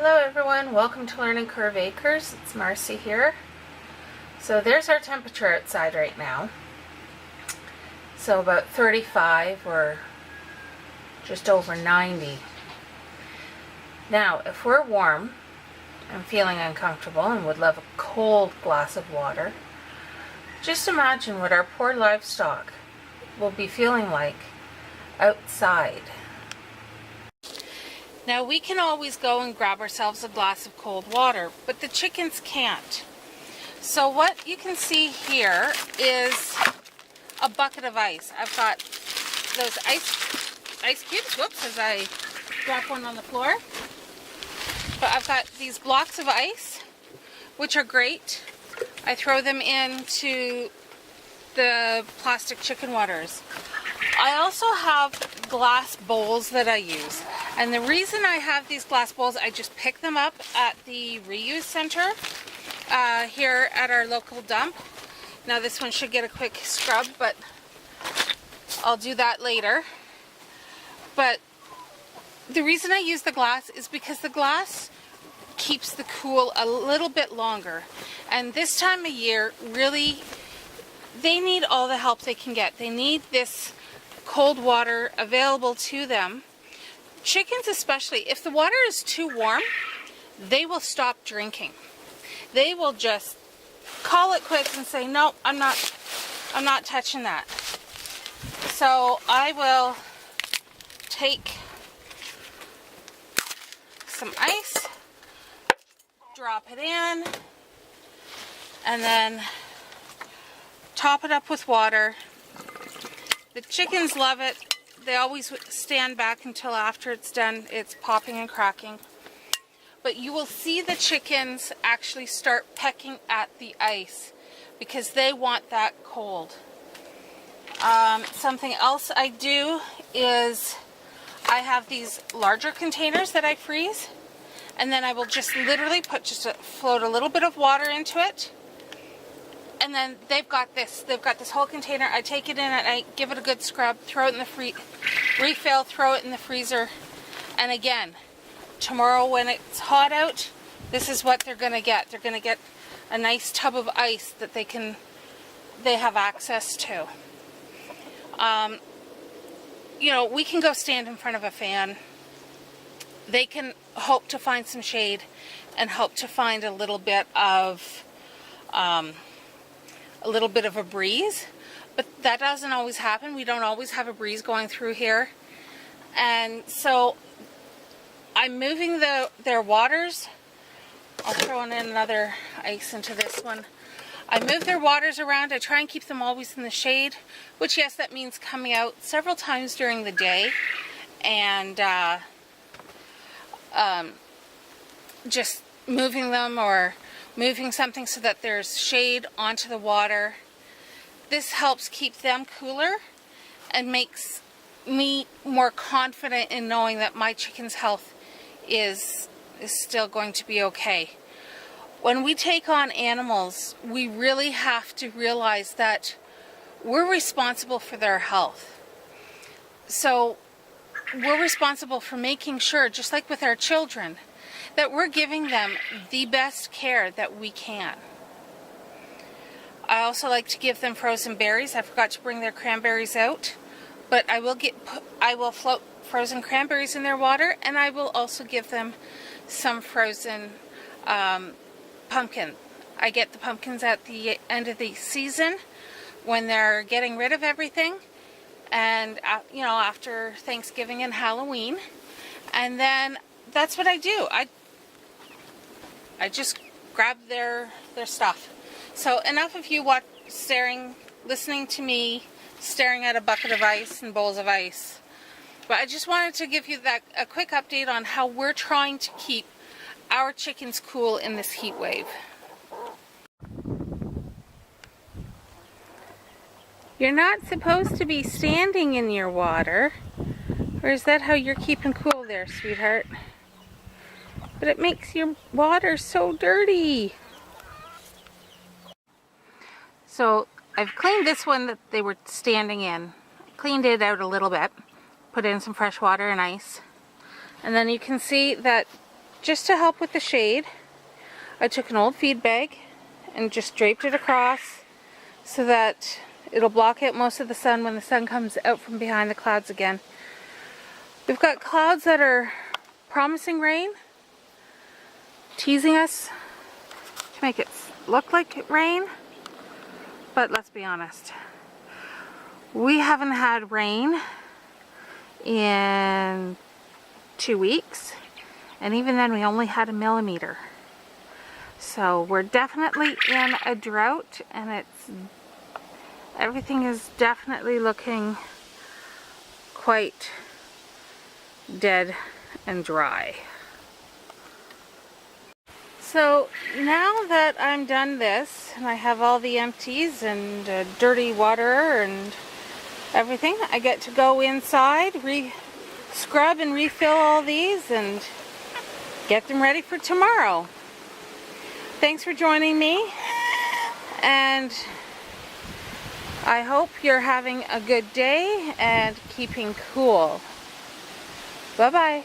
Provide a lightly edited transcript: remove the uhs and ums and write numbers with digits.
Hello everyone, welcome to Learning Curve Acres. It's Marcy here. So there's our temperature outside right now. So about 35 or just over 90. Now if we're warm and feeling uncomfortable and would love a cold glass of water, just imagine what our poor livestock will be feeling like outside. Now we can always go and grab ourselves a glass of cold water, but the chickens can't. So what you can see here is a bucket of ice. I've got those ice cubes, whoops, as I drop one on the floor. But I've got these blocks of ice, which are great. I throw them into the plastic chicken waters. I also have glass bowls that I use. And the reason I have these glass bowls, I just pick them up at the reuse center here at our local dump. Now this one should get a quick scrub, but I'll do that later. But the reason I use the glass is because the glass keeps the cool a little bit longer. And this time of year, really, they need all the help they can get. They need this cold water available to them. Chickens especially, if the water is too warm, they will stop drinking. They will just call it quits and say, no, I'm not touching that. So I will take some ice, drop it in, and then top it up with water. The chickens love it. They always stand back until after it's done. It's popping and cracking. But you will see the chickens actually start pecking at the ice because they want that cold. Something else I do is I have these larger containers that I freeze, and then I will just literally float a little bit of water into it. And then they've got this whole container. I take it in and I give it a good scrub, throw it in the refill, throw it in the freezer. And again, tomorrow when it's hot out, this is what they're going to get. They're going to get a nice tub of ice that they have access to. You know, we can go stand in front of a fan. They can hope to find some shade and hope to find a little bit of a breeze, but that doesn't always happen. We don't always have a breeze going through here. And so I'm moving their waters. I'll throw in another ice into this one. I move their waters around. I try and keep them always in the shade, which, yes, that means coming out several times during the day and just moving them or moving something so that there's shade onto the water. This helps keep them cooler and makes me more confident in knowing that my chicken's health is still going to be okay. When we take on animals, we really have to realize that we're responsible for their health. So we're responsible for making sure, just like with our children, that we're giving them the best care that we can. I also like to give them frozen berries. I forgot to bring their cranberries out, but I will float frozen cranberries in their water, and I will also give them some frozen pumpkin. I get the pumpkins at the end of the season when they're getting rid of everything, and you know, after Thanksgiving and Halloween, and then that's what I do. I just grab their stuff. So enough of you listening to me, staring at a bucket of ice and bowls of ice. But I just wanted to give you a quick update on how we're trying to keep our chickens cool in this heat wave. You're not supposed to be standing in your water. Or is that how you're keeping cool there, sweetheart? But it makes your water so dirty. So I've cleaned this one that they were standing in. Cleaned it out a little bit. Put in some fresh water and ice. And then you can see that just to help with the shade, I took an old feed bag and just draped it across so that it'll block out most of the sun when the sun comes out from behind the clouds again. We've got clouds that are promising rain, teasing us to make it look like rain, but let's be honest. We haven't had rain in 2 weeks, and even then we only had 1 millimeter. So we're definitely in a drought, and everything is definitely looking quite dead and dry. So now that I'm done this, and I have all the empties and dirty water and everything, I get to go inside, scrub and refill all these and get them ready for tomorrow. Thanks for joining me, and I hope you're having a good day and keeping cool. Bye-bye.